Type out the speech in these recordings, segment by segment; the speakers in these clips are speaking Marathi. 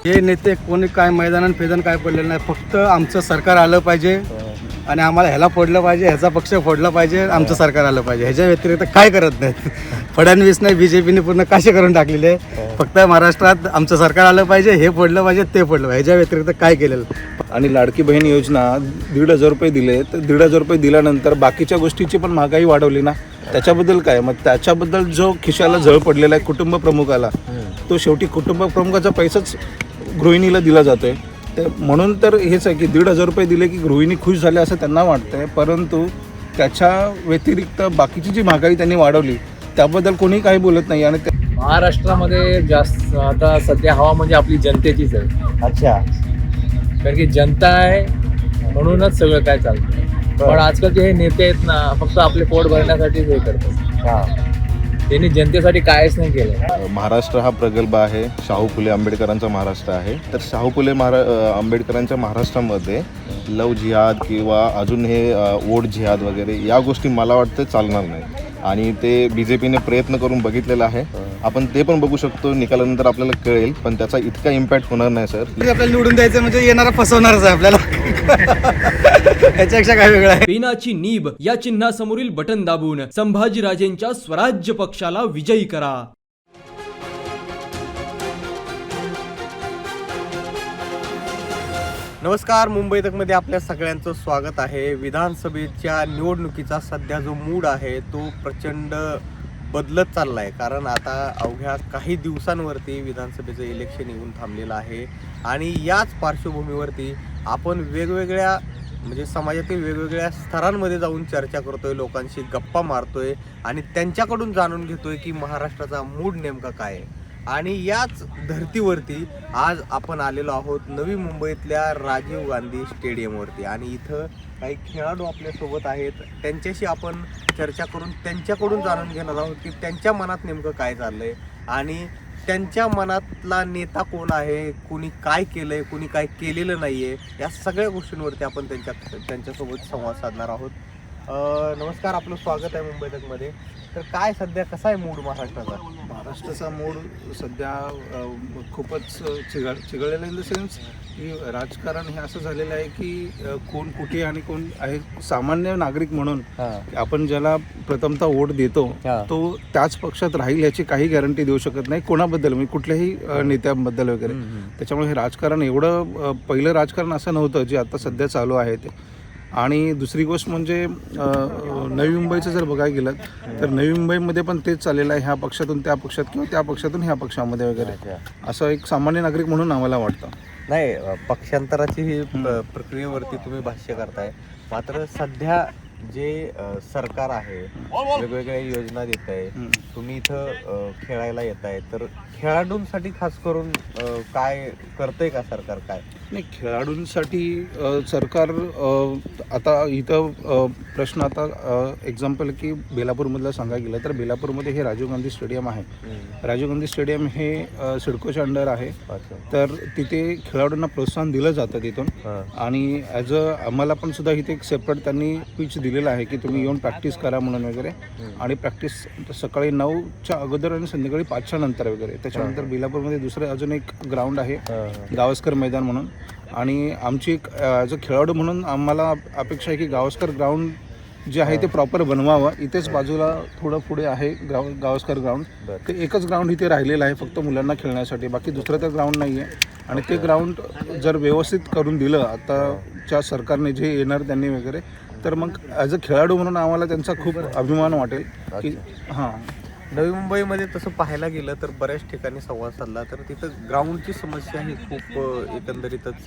हे नेते कोणी काय मैदानात फेदन काय पडलेलं नाही, फक्त आमचं सरकार आलं पाहिजे आणि आम्हाला ह्याला फोडलं पाहिजे, ह्याचा पक्ष फोडला पाहिजे, आमचं सरकार आलं पाहिजे. ह्याच्या व्यतिरिक्त काय करत नाहीत. फडणवीस नाही, बीजेपीने पूर्ण काशे करून टाकलेले. फक्त महाराष्ट्रात आमचं सरकार आलं पाहिजे, हे फोडलं पाहिजे, ते फोडलं पाहिजे, ह्याच्या व्यतिरिक्त काय केलेलं. आणि लाडकी बहीण योजना 1,500 रुपये दिले, तर 1,500 रुपये दिल्यानंतर बाकीच्या गोष्टीची पण महागाई वाढवली ना, त्याच्याबद्दल काय? मग त्याच्याबद्दल जो खिशाला झळ पडलेला आहे कुटुंब प्रमुखाला, तो शेवटी कुटुंब प्रमुखाचा पैसाच गृहिणीला दिला जातोय. तर म्हणून तर हेच आहे की 1,500 रुपये दिले की गृहिणी खुश झाले असं त्यांना वाटतंय, परंतु त्याच्या व्यतिरिक्त बाकीची जी महागाई त्यांनी वाढवली त्याबद्दल कोणी काही बोलत नाही. आणि महाराष्ट्रामध्ये जास्त आता सध्या हवा म्हणजे आपली जनतेचीच आहे. अच्छा. कारण की जनता आहे म्हणूनच सगळं काय चालतं. पण आजकालचे हे नेते आहेत ना, फक्त आपले पोट भरण्यासाठीच हे करतात. त्यांनी जनतेसाठी कायच नाही केलं. महाराष्ट्र हा प्रगल्भ आहे, शाहू फुले आंबेडकरांचा महाराष्ट्र आहे. तर शाहू फुले आंबेडकरांच्या महाराष्ट्रामध्ये लव जिहाद किंवा अजून हे वोट जिहाद वगैरे या गोष्टी मला वाटतं चालणार नाही. आणि ते बीजेपीने प्रयत्न करून बघितलेला आहे. आपण ते पण बघू शकतो, निकालानंतर आपल्याला कळेल, पण त्याचा इतका इम्पॅक्ट होणार नाही सर. आपल्याला निवडून द्यायचं म्हणजे येणारा फसवणारच आहे आपल्याला. याच्यापेक्षा काय वेगळं आहे. पेनाची नीब या चिन्हासमोरील बटन दाबून संभाजीराजेंच्या स्वराज्य पक्षाला विजयी करा. नमस्कार, मुंबई तकमध्ये आपल्या सगळ्यांचं स्वागत आहे. विधानसभेच्या निवडणुकीचा सध्या जो मूड आहे तो प्रचंड बदलत चालला आहे. कारण आता अवघ्या काही दिवसांवरती विधानसभेचं इलेक्शन येऊन थांबलेलं आहे. आणि याच पार्श्वभूमीवरती आपण वेगवेगळ्या म्हणजे समाजातील वेगवेगळ्या स्तरांमध्ये जाऊन चर्चा करतोय, लोकांशी गप्पा मारतोय आणि त्यांच्याकडून जाणून घेतोय की महाराष्ट्राचा मूड नेमका काय आहे. आणि याच धर्तीवरती आज आपण आलेलो आहोत नवी मुंबईतल्या राजीव गांधी स्टेडियमवरती. आणि इथं काही खेळाडू आपल्यासोबत आहेत, त्यांच्याशी आपण चर्चा करून त्यांच्याकडून जाणून घेणार आहोत की त्यांच्या मनात नेमकं काय चाललंय आणि त्यांच्या मनातला नेता कोण आहे, कुणी काय केलंय, कुणी काय केलेलं नाहीये, या सगळ्या गोष्टींवरती आपण त्यांच्यासोबत संवाद साधणार आहोत. नमस्कार, आपलं स्वागत आहे मुंबई तकमध्ये. तर काय सध्या कसा आहे मूड महाराष्ट्राचा? महाराष्ट्राचा मूड सध्या खूपच चिघळलेला इन द सेन्स की राजकारण हे असं झालेलं आहे की कोण कुठे आणि कोण आहे. सामान्य नागरिक म्हणून आपण ज्याला प्रथमतः वोट देतो तो त्याच पक्षात राहील याची काही गॅरंटी देऊ शकत नाही कोणाबद्दल, म्हणजे कुठल्याही नेत्याबद्दल वगैरे. त्याच्यामुळे हे राजकारण एवढं पहिलं राजकारण असं नव्हतं जे आता सध्या चालू आहे ते. आणि दुसरी गोष्ट म्हणजे नवी मुंबईचं जर बघायला गेलं तर नवी मुंबईमध्ये पण तेच चाललेलं आहे, ह्या पक्षातून त्या पक्षात किंवा त्या पक्षातून ह्या पक्षामध्ये वगैरे, असं एक सामान्य नागरिक म्हणून आम्हाला वाटतं. नाही, पक्षांतराची ही प्रक्रियेवरती तुम्ही भाष्य करताय, मात्र सध्या जे सरकार आहे वेगवेगळ्या योजना देत आहे, तुम्ही इथं खेळायला येत आहे, तर खेळाडूंसाठी खास करून काय करतंय का सरकार? काय नाही, खेळाडूंसाठी सरकार आता इथं प्रश्न आता एक्झाम्पल की बेलापूरमधलं सांगायला गेलं तर बेलापूरमध्ये हे राजीव गांधी स्टेडियम आहे. राजीव गांधी स्टेडियम हे सिडकोच्या अंडर आहे. तर तिथे खेळाडूंना प्रोत्साहन दिलं जातं तिथून. आणि ॲज आम्हाला पण सुद्धा इथे एक सेपरेट त्यांनी पिच दिलेलं आहे की तुम्ही येऊन प्रॅक्टिस करा म्हणून वगैरे. आणि प्रॅक्टिस सकाळी 9च्या अगोदर आणि संध्याकाळी 5च्या नंतर वगैरे. त्याच्यानंतर बेलापूरमध्ये दुसरं अजून एक ग्राउंड आहे, गावस्कर मैदान म्हणून. आणि आमची एक ॲज अ खेळाडू म्हणून आम्हाला अपेक्षा आहे की गावस्कर ग्राउंड जे आहे ते प्रॉपर बनवावं. इथेच बाजूला थोडं पुढे आहे गावस्कर ग्राउंड. ते एकच ग्राउंड इथे राहिलेलं आहे फक्त मुलांना खेळण्यासाठी, बाकी दुसरं तर ग्राउंड नाही आहे. आणि ते ग्राउंड जर व्यवस्थित करून दिलं आताच्या सरकारने जे येणार त्यांनी वगैरे, तर मग ॲज अ खेळाडू म्हणून आम्हाला त्यांचा खूप अभिमान वाटेल की हां. नवी मुंबईमध्ये तसं पाहायला गेलं तर बऱ्याच ठिकाणी संवाद साधला तर तिथं ग्राउंडची समस्या ही खूप एकंदरीतच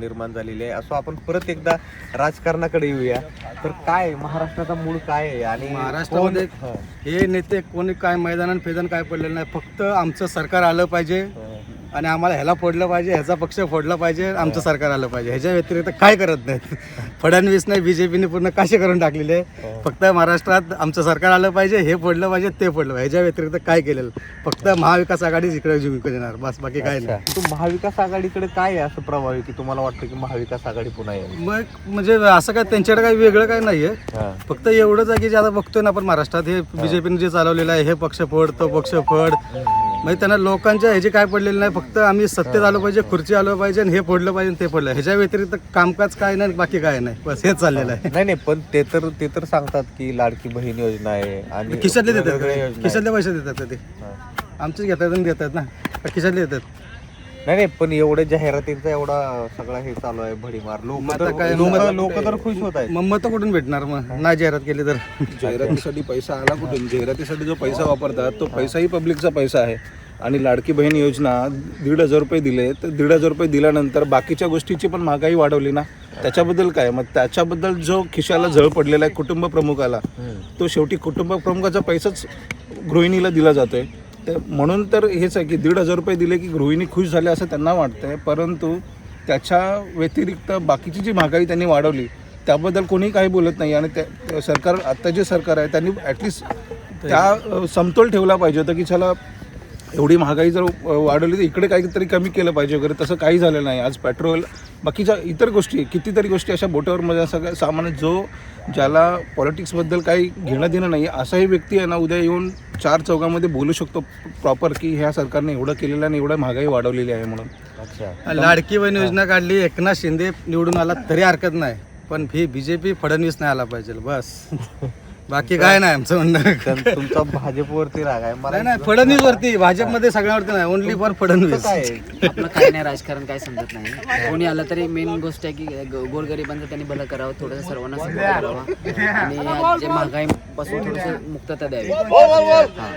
निर्माण झालेली आहे. असं आपण परत एकदा राजकारणाकडे येऊया. तर काय महाराष्ट्राचा मूड काय आहे? आणि महाराष्ट्रामध्ये हे नेते कोणी काय मैदानात फेदन काय पडलेलं नाही, फक्त आमचं सरकार आलं पाहिजे आणि आम्हाला ह्याला फोडलं पाहिजे, ह्याचा पक्ष फोडला पाहिजे, आमचं सरकार आलं पाहिजे, ह्याच्या व्यतिरिक्त काय करत नाहीत. फडणवीस नाही, बीजेपीने पूर्ण काशे करून टाकलेले. फक्त महाराष्ट्रात आमचं सरकार आलं पाहिजे, हे फोडलं पाहिजे, ते फोडलं पाहिजे, ह्याच्या व्यतिरिक्त काय केलेलं फक्त महाविकास आघाडीच इकडे जिंकून येणार, बस बाकी काय नाही. तू महाविकास आघाडीकडे काय आहे असं प्रभावी की तुम्हाला वाटतं की महाविकास आघाडी पुन्हा येईल? मग म्हणजे असं काय त्यांच्याकडे काही वेगळं काय नाहीये, फक्त एवढंच आहे की जे आता बघतोय ना आपण महाराष्ट्रात हे बीजेपीने जे चालवलेलं आहे, हे पक्ष फोड, तो पक्ष फोड, म्हणजे त्यांना लोकांच्या ह्याची काय पडलेली नाही, फक्त आम्ही सत्तेत आलो पाहिजे, खुर्ची आलो पाहिजे आणि हे फोडलं पाहिजे आणि ते फोडलं, ह्याच्या व्यतिरिक्त कामकाज काय नाही, बाकी काय नाही, बस हेच चाललेलं आहे. नाही पण ते तर सांगतात की लाडकी बहीण योजना आहे आणि खिशातले देतात, वेगवेगळ्या योजना आहेत. खिशातले पैसे देतात ते, आमचेच घेतात आणि देतात ना, खिशातले देतात. नाही पण एवढे जाहिरातींचा एवढा सगळा हे चालू आहे भडीमार, मग आता काय लोक तर खुश होत आहेत. मग मतं कुठून भेटणार, मग नाही जाहिरात केली तर. जाहिरातीसाठी पैसा आला कुठून? जाहिरातीसाठी जो पैसा वापरतात तो पैसाही पब्लिकचा पैसा आहे. आणि लाडकी बहीण योजना 1,500 रुपये दिले, तर 1,500 रुपये दिल्यानंतर बाकीच्या गोष्टीची पण महागाई वाढवली ना, त्याच्याबद्दल काय? मग त्याच्याबद्दल जो खिशाला झळ पडलेला आहे कुटुंब प्रमुखाला, तो शेवटी कुटुंब प्रमुखाचा पैसाच गृहिणीला दिला जातोय. तर म्हणून तर हेच आहे की 1,500 रुपये दिले की गृहिणी खुश झाले असं त्यांना वाटतंय, परंतु त्याच्या व्यतिरिक्त बाकीची जी महागाई त्यांनी वाढवली त्याबद्दल कोणी काही बोलत नाही. आणि त्या सरकार, आत्ता जे सरकार आहे त्यांनी ॲटलिस्ट त्या समतोल ठेवला पाहिजे होता की चला एवढी महागाई जर वाढवली तर इकडे काहीतरी कमी केलं पाहिजे वगैरे. तसं काही झालं नाही. आज पेट्रोल, बाकीच्या इतर गोष्टी, कितीतरी गोष्टी अशा बोटावर म्हणजे सगळ्या सामान्य ज्याला पॉलिटिक्सबद्दल काही घेणं देणं नाही असाही व्यक्ती आहे ना, उद्या येऊन 4 चौघामध्ये बोलू शकतो प्रॉपर की ह्या सरकारने एवढं केलेलं आणि एवढं महागाई वाढवलेली आहे म्हणून. अच्छा, लाडकी बहीण योजना काढली, एकनाथ शिंदे निवडून आला तरी हरकत नाही, पण BJP फडणवीस नाही आला पाहिजे, बस. बाकी काय नाही आमचं म्हणणं. तुमचा भाजपवरती राग आहे मला. नाही फडणवीस वरती, भाजपमध्ये सगळ्यावरती नाही, ओनली फॉर फडणवीस. काय आहे? आपलं काय नाही, राजकारण काय समजत नाही. कोणी आलं तरी मेन गोष्ट आहे की गोरगरिबांचं त्यांनी भलं करावं, थोडंसं सर्वांना सपोर्ट करावा आणि जे महागाईपासून थोडंसं मुक्तता द्यावी. हां,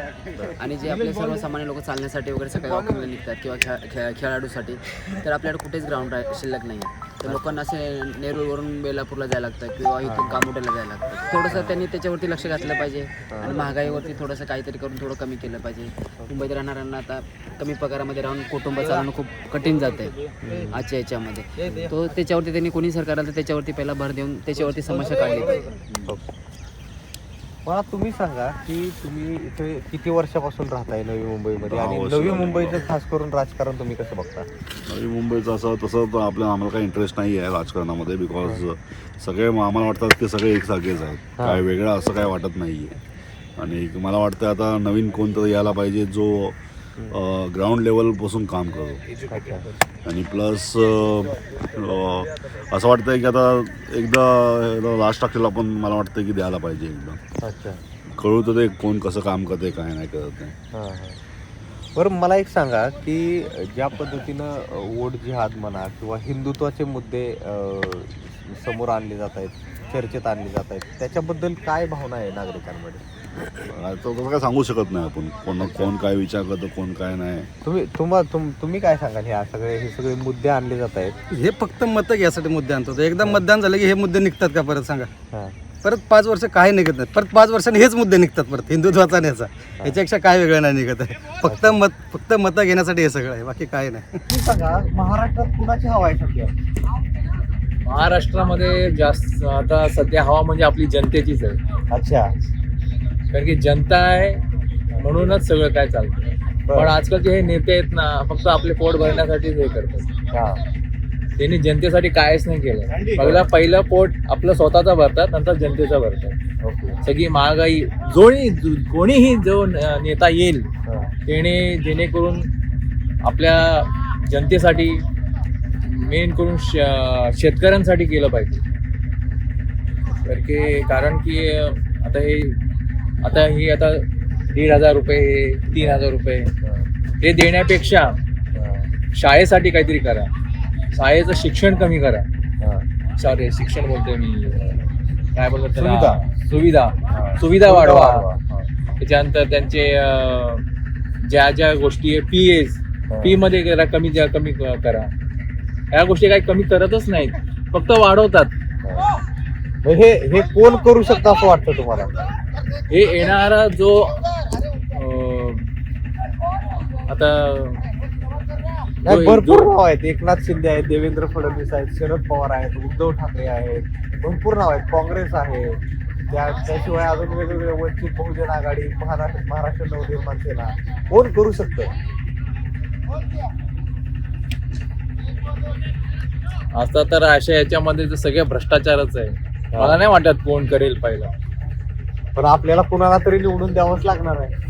आणि जे आपले सर्वसामान्य लोक चालण्यासाठी वगैरे सकाळी वॉकिंगला निघतात किंवा खेळाडूसाठी, तर आपल्याकडे कुठेच ग्राउंड शिल्लक नाही आहे. तर लोकांना असे नेरूळवरून बेलापूरला जायला लागतं किंवा इथून कामोठ्याला जायला लागतं. थोडंसं त्यांनी त्याच्यावरती लक्ष घातलं पाहिजे आणि महागाईवरती थोडंसं काहीतरी करून थोडं कमी केलं पाहिजे. मुंबईत राहणाऱ्यांना आता कमी पगारामध्ये राहून कुटुंब चालवणं खूप कठीण जात आहे आजच्या याच्यामध्ये. तो त्याच्यावरती त्यांनी कोणी सरकार आलं तर त्याच्यावरती पहिला भर देऊन त्याच्यावरती समस्या काढली पाहिजे. मला तुम्ही सांगा की तुम्ही इथे किती वर्षापासून राहताय नवी मुंबईमध्ये आणि नवी मुंबईचं खास करून राजकारण तुम्ही कसं बघता? नवी मुंबईचं तसं तर आम्हाला काही इंटरेस्ट नाही आहे राजकारणामध्ये, बिकॉज सगळे आम्हाला वाटतात की सगळे एकसारखेच आहेत, काय वेगळं असं काय वाटत नाही आहे. आणि मला वाटतं आता नवीन कोणतरी यायला पाहिजे जो ग्राउंड लेवलपासून काम करू. आणि प्लस असं वाटतं की आता एकदा राज ठाकरेला पण मला वाटतं की द्यायला पाहिजे एकदा. अच्छा, कळू तर ते कोण कसं काम करते काय नाही करत नाही. बरं मला एक सांगा की ज्या पद्धतीनं वोट जिहाद म्हणा किंवा हिंदुत्वाचे मुद्दे समोर आणले जात आहेत, चर्चेत आणले जात आहेत, त्याच्याबद्दल काय भावना आहे नागरिकांमध्ये? तसं काय सांगू शकत नाही आपण, कोण काय विचार करतं कोण काय नाही. तुम्ही काय सांगाल? हे सगळे मुद्दे आणले जात आहेत, हे फक्त मतं घ्यायसाठी मुद्दे आणतो. एकदा मतदान झालं की हे मुद्दे निघतात का परत, सांगा? परत 5 वर्ष काही निघत नाही, परत 5 वर्षांनी हेच मुद्दे निघतात परत, हिंदुत्वाचा आणि याचा. याच्यापेक्षा काय वेगळं नाही निघत आहे. फक्त मतं घेण्यासाठी हे सगळं आहे, बाकी काय नाही. तुम्ही सांगा महाराष्ट्रात कुणाची हवा आहे सध्या? महाराष्ट्रामध्ये जास्त आता सध्या हवा म्हणजे आपली जनतेचीच आहे. अच्छा, कारण की जनता आहे म्हणूनच सगळं काय चालतं. पण आजकालचे हे नेते आहेत ना, फक्त आपले पोट भरण्यासाठीच हे करतात. त्यांनी जनतेसाठी कायच नाही केलं. पहिलं पोट आपलं स्वतःचा भरतात, नंतर जनतेचा भरतात. सगळी महागाई कोणीही जो नेता येईल त्याने जेणेकरून आपल्या जनतेसाठी, मेन करून शेतकऱ्यांसाठी केलं पाहिजे. कारण की आता 1,500 रुपये, 3,000 रुपये हे देण्यापेक्षा शाळेसाठी काहीतरी करा, शाळेचं शिक्षण कमी करा. शिक्षण बोलतोय मी, काय बोलतो त्याला, सुविधा वाढवा. त्याच्यानंतर त्यांचे ज्या गोष्टी फी मध्ये कमी करा. ह्या गोष्टी काही कमी करतच नाहीत, फक्त वाढवतात. हे कोण करू शकतं असं वाटतं तुम्हाला? हे येणारा जो आता भरपूर नाव आहेत. एकनाथ शिंदे आहेत, देवेंद्र फडणवीस आहेत, शरद पवार आहेत, उद्धव ठाकरे आहेत, भरपूर नाव आहेत, काँग्रेस आहे, त्याशिवाय अजून वेगवेगळे वंचित बहुजन आघाडी, महाराष्ट्र नवनिर्माण सेना. कोण करू शकतं? आता तर अशा याच्यामध्ये सगळे भ्रष्टाचारच आहे. मला नाही वाटत कोण करेल पहिला. पण आपल्याला कुणाला तरी निवडून द्यावंच लागणार आहे.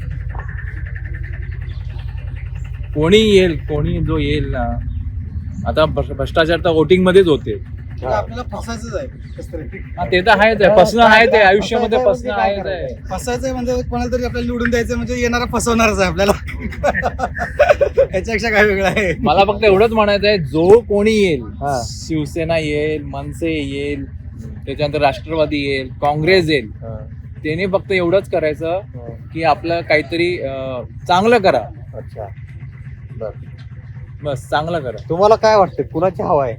कोणी येईल, कोणी जो येईल ना, आता भ्रष्टाचार तर वोटिंग मध्येच होते. आपल्याला फसायचंच आहे कसं तरी. हा, ते तर आहेच आहे, फसणं आहे ते आयुष्यामध्ये, फसणं आहेच आहे. फसायचंय म्हणजे कोणाला तरी आपल्याला निवडून द्यायचं म्हणजे येणारा फसवणारच आहे आपल्याला. याच्यापेक्षा काय वेगळं आहे. मला फक्त एवढंच म्हणायचं आहे, जो कोणी येईल, शिवसेना येईल, मनसे येईल, त्याच्यानंतर राष्ट्रवादी येईल, काँग्रेस येईल, त्याने फक्त एवढंच करायचं की आपलं काहीतरी चांगलं करा. अच्छा, बस चांगलं करा. तुम्हाला काय वाटतं कुणाची हवा आहे?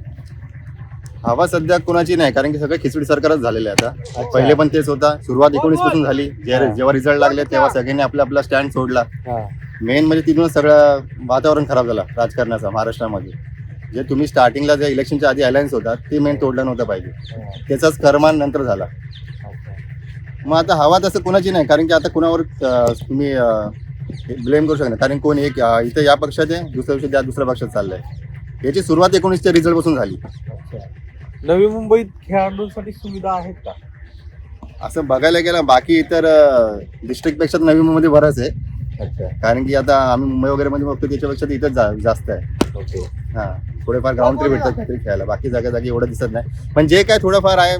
हवा सध्या कोणाची नाही, कारण की सगळं खिचडी सरकारच झालेलं आहे आता. पहिले पण तेच होता, सुरुवात 19 पासून झाली. जेव्हा रिझल्ट लागले तेव्हा सगळ्यांनी आपला आपला स्टँड सोडला. मेन म्हणजे तिथूनच सगळं वातावरण खराब झाला राजकारणाचा महाराष्ट्रामध्ये. जे तुम्ही स्टार्टिंगला जे इलेक्शनच्या आधी अलायन्स होता ते मेन तोडलं नव्हतं पाहिजे, त्याचाच खरमान नंतर झाला. मग आता हवा तसं कोणाची नाही, कारण की आता कुणावर तुम्ही ब्लेम करू शकता, कारण कोण एक इथं या पक्षात आहे, दुसऱ्या दिवशी त्या दुसऱ्या पक्षात चाललंय. याची सुरुवात 19च्या रिझल्ट पासून झाली. नवी मुंबईत खेळाडूंसाठी सुविधा आहेत का? असं बघायला गेलं बाकी इतर डिस्ट्रिक्टपेक्षा नवी मुंबईमध्ये बरंच आहे. अच्छा, कारण की आता आम्ही मुंबई वगैरे मध्ये बघतो त्याच्यापेक्षा इथंच जास्त आहे. ओके. हां, थोडेफार ग्राउंड तरी भेटतात काहीतरी खेळायला, बाकी जागी एवढं दिसत नाही. पण जे काय थोडंफार आहे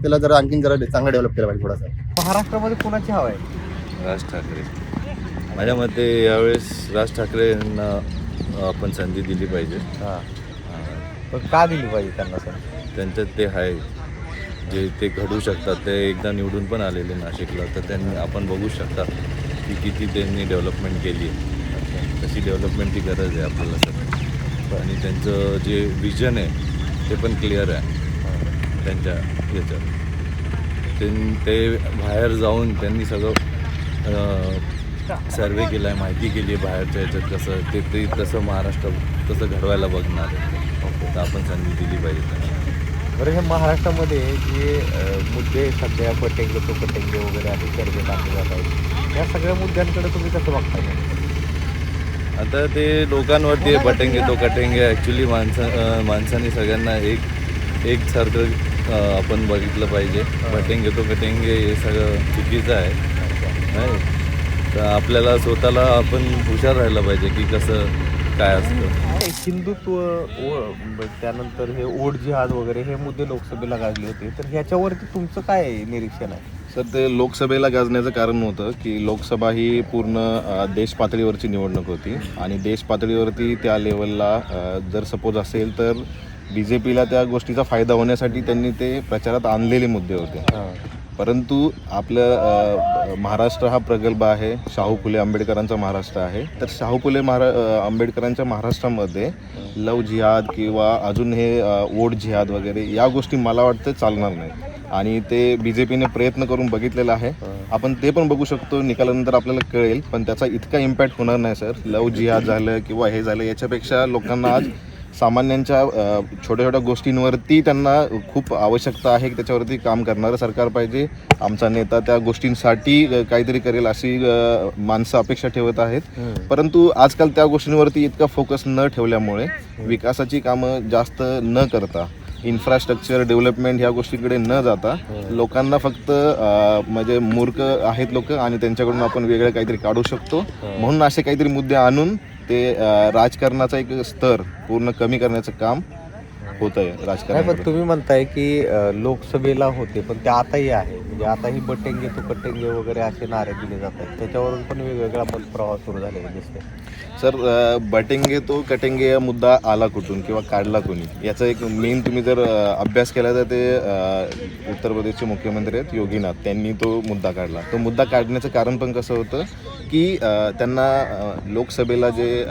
त्याला जरा आणखीन जरा चांगलं डेव्हलप केलं पाहिजे थोडासा. महाराष्ट्रामध्ये कुणाची हवा आहे? राज ठाकरे. माझ्या मते यावेळेस राज ठाकरे यांना आपण संधी दिली पाहिजे. पण का दिली पाहिजे त्यांना सर? त्यांच्यात ते आहे जे ते घडू शकतात. ते एकदा निवडून पण आलेले नाशिकला, तर त्यांनी आपण बघू शकता की किती त्यांनी डेव्हलपमेंट केली आहे. तशी डेव्हलपमेंटची गरज आहे आपल्याला सर. आणि त्यांचं जे विजन आहे ते पण क्लिअर आहे त्यांच्या याच्यात. ते बाहेर जाऊन त्यांनी सगळं सर्वे केला आहे, माहिती केली आहे बाहेरच्या याच्यात कसं ते तसं महाराष्ट्र तसं घडवायला बघणार आहे. तर आपण संधी दिली पाहिजे त्यांना. बरं, हे महाराष्ट्रामध्ये जे मुद्दे सध्या पटेंगे तो कटेंगे वगैरे असे चर्चेत आणले जात आहेत, या सगळ्या मुद्द्यांकडे तुम्ही कसं बघताय? आता ते लोकांवरती आहे, बटेंगे तो कटेंगे. ॲक्च्युली माणसाने सगळ्यांना एक सारखं आपण बघितलं पाहिजे. बटेंगे तो कटेंगे हे सगळं चुकीचं आहे, नाही. तर आपल्याला स्वतःला आपण हुशार राहायला पाहिजे की कसं काय असतं. हिंदुत्व त्यानंतर हे ओढ जिहाद वगैरे हे मुद्दे लोकसभेला गाजले होते, तर ह्याच्यावरती तुमचं काय निरीक्षण आहे? सर, ते लोकसभेला गाजण्याचं कारण होतं की लोकसभा ही पूर्ण देश पातळीवरची निवडणूक होती आणि देश पातळीवरती त्या लेवलला जर सपोज असेल तर BJPला त्या गोष्टीचा फायदा होण्यासाठी त्यांनी ते प्रचारात आणलेले मुद्दे होते. परंतु आपलं महाराष्ट्र हा प्रगल्भ आहे, शाहू फुले आंबेडकरांचा महाराष्ट्र आहे. तर शाहू फुले आंबेडकरांच्या महाराष्ट्रामध्ये लव जिहाद किंवा अजून हे ओढ जिहाद वगैरे या गोष्टी मला वाटतं चालणार नाही. आणि ते BJPने प्रयत्न करून बघितलेला आहे. आपण ते पण बघू शकतो, निकालानंतर आपल्याला कळेल. पण त्याचा इतका इम्पॅक्ट होणार नाही सर. लव जिहाद झालं किंवा हे झालं, याच्यापेक्षा लोकांना आज सामान्यांच्या छोट्या छोट्या गोष्टींवरती त्यांना खूप आवश्यकता आहे की त्याच्यावरती काम करणारं सरकार पाहिजे. आमचा नेता त्या गोष्टींसाठी काहीतरी करेल अशी माणसं अपेक्षा ठेवत आहेत. परंतु आजकाल त्या गोष्टींवरती इतका फोकस न ठेवल्यामुळे विकासाची कामं जास्त न करता, इन्फ्रास्ट्रक्चर डेव्हलपमेंट ह्या गोष्टीकडे न जाता लोकांना फक्त म्हणजे मूर्ख आहेत लोक आणि त्यांच्याकडून आपण वेगळं काहीतरी काढू शकतो म्हणून असे काहीतरी मुद्दे आणून ते राजकारणाचा एक स्तर पूर्ण कमी करण्याचं काम होत आहे राजकारणात. पण तुम्ही म्हणताय की लोकसभेला होते, पण ते आताही आहे. म्हणजे आताही बटेंगे तो कटेंगे वगैरे असे नारे दिले जात आहेत, त्याच्यावरून पण वेगवेगळा मतप्रवाह सुरू झालेला दिसते. सर, बटेंगे तो कटेंगे या मुद्दा आला कुठून किंवा काढला कोणी, याचा एक मेन तुम्ही जर अभ्यास केला तर ते उत्तर प्रदेशचे मुख्यमंत्री आहेत योगीनाथ, त्यांनी तो मुद्दा काढला. तो मुद्दा काढण्याचं कारण पण कसं होतं की त्यांना लोकसभेला जे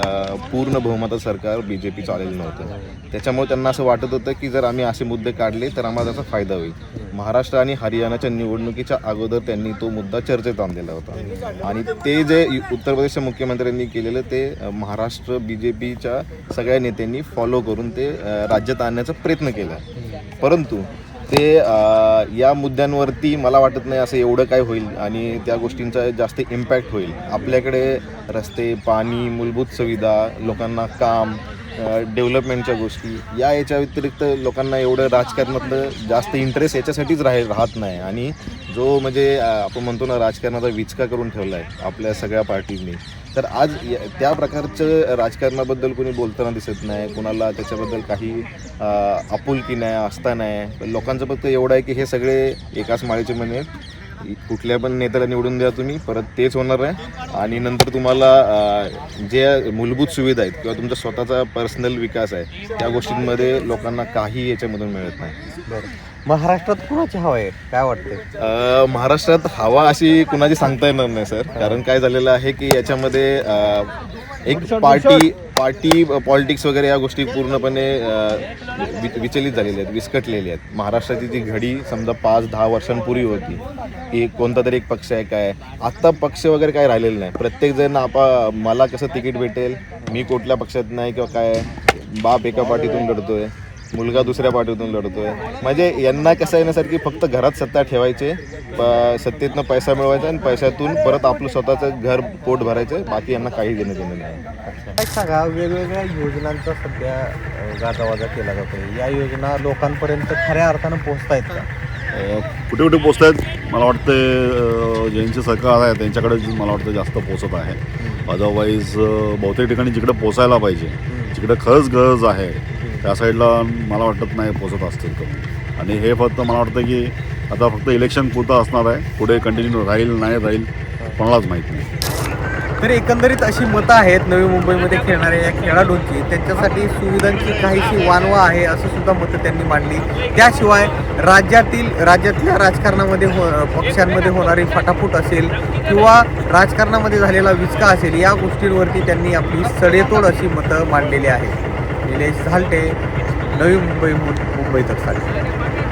पूर्ण बहुमताचं सरकार BJP चालेलं नव्हतं. त्याच्यामुळे त्यांना असं वाटत होतं की जर आम्ही असे मुद्दे काढले तर आम्हाला त्याचा फायदा होईल. महाराष्ट्र आणि हरियाणाच्या निवडणुकीच्या अगोदर त्यांनी तो मुद्दा चर्चेत आणलेला होता आणि ते जे उत्तर प्रदेशच्या मुख्यमंत्र्यांनी केलेलं ते महाराष्ट्र BJPच्या सगळ्या नेत्यांनी फॉलो करून ते राज्यात आणण्याचा प्रयत्न केला. परंतु ते या मुद्द्यांवरती मला वाटत नाही असं एवढं काय होईल आणि त्या गोष्टींचा जास्त इम्पॅक्ट होईल. आपल्याकडे रस्ते, पाणी, मूलभूत सुविधा, लोकांना काम, डेव्हलपमेंटच्या गोष्टी याच्या व्यतिरिक्त लोकांना एवढं राजकारणातलं जास्त इंटरेस्ट याच्यासाठीच राहत नाही. आणि जो जो म्हणजे आपण म्हणतो ना राजकारणाचा विचका करून ठेवला आहे आपल्या सगळ्या पार्टींनी, तर आज त्या प्रकारचं राजकारणाबद्दल कोणी बोलताना दिसत नाही, कोणाला त्याच्याबद्दल काही आपुलकी नाही, आस्था नाही. लोकांचं फक्त एवढं आहे की हे सगळे एकाच माळेचे मणी आहेत, कुठल्या पण नेत्याला निवडून द्या तुम्ही, परत तेच होणार आहे आणि नंतर तुम्हाला जे मूलभूत सुविधा आहेत किंवा तुमचा स्वतःचा पर्सनल विकास आहे त्या गोष्टींमध्ये लोकांना काही याच्यामधून मिळत नाही. महाराष्ट्रात कुणाची हवा आहे काय वाटतंय? महाराष्ट्रात हवा अशी कुणाची सांगता येणार नाही सर, कारण काय झालेलं आहे की याच्यामध्ये एक पार्टी पॉलिटिक्स वगैरे या गोष्टी पूर्णपणे विचलित झालेल्या आहेत, विस्कटलेल्या आहेत. महाराष्ट्राची जी घडी समजा 5-10 वर्षांपूर्वी होती की कोणता तरी एक पक्ष आहे, काय आत्ता पक्ष वगैरे काय राहिलेलं नाही. प्रत्येकजण मला कसं तिकीट भेटेल, मी कुठल्या पक्षात नाही किंवा काय, बाप एका पार्टीतून लढतोय, मुलगा दुसऱ्या पार्टीतून लढतोय. म्हणजे यांना कसं आहे ना सर की फक्त घरात सत्ता ठेवायचे, सत्तेतनं पैसा मिळवायचा आणि पैशातून परत आपलं स्वतःचं घर पोट भरायचं, बाकी यांना काही देणं नाही. काय सांगा, वेगवेगळ्या योजनांचा सध्या गाजावाजा केला जातोय, या योजना लोकांपर्यंत खऱ्या अर्थानं पोहोचतायत का? कुठे कुठे पोचत आहेत मला वाटतं ज्यांचे सरकार आहे त्यांच्याकडे मला वाटतं जास्त पोचत आहे. अदरवाईज बहुतेक ठिकाणी जिकडे पोचायला पाहिजे, जिकडे खरंच गरज आहे त्या साईडला मला वाटत नाही पोचत असतील तर. आणि हे फक्त मला वाटतं की आता फक्त इलेक्शन पुरतं असणार आहे, पुढे कंटिन्यू राहील नाही राहील कोणालाच माहीत नाही. तर एकंदरीत अशी मतं आहेत नवी मुंबईमध्ये खेळणाऱ्या या खेळाडूंची, त्यांच्यासाठी सुविधांची काहीशी वानवा आहे असं सुद्धा मतं त्यांनी मांडली. त्याशिवाय राज्यातल्या राजकारणामध्ये पक्षांमध्ये होणारी फटाफूट असेल किंवा राजकारणामध्ये झालेला विचका असेल, या गोष्टींवरती त्यांनी आपली सडेतोड अशी मतं मांडलेली आहेत. निलेश झालटे, नवी मुंबई, मुंबई तकसाठी.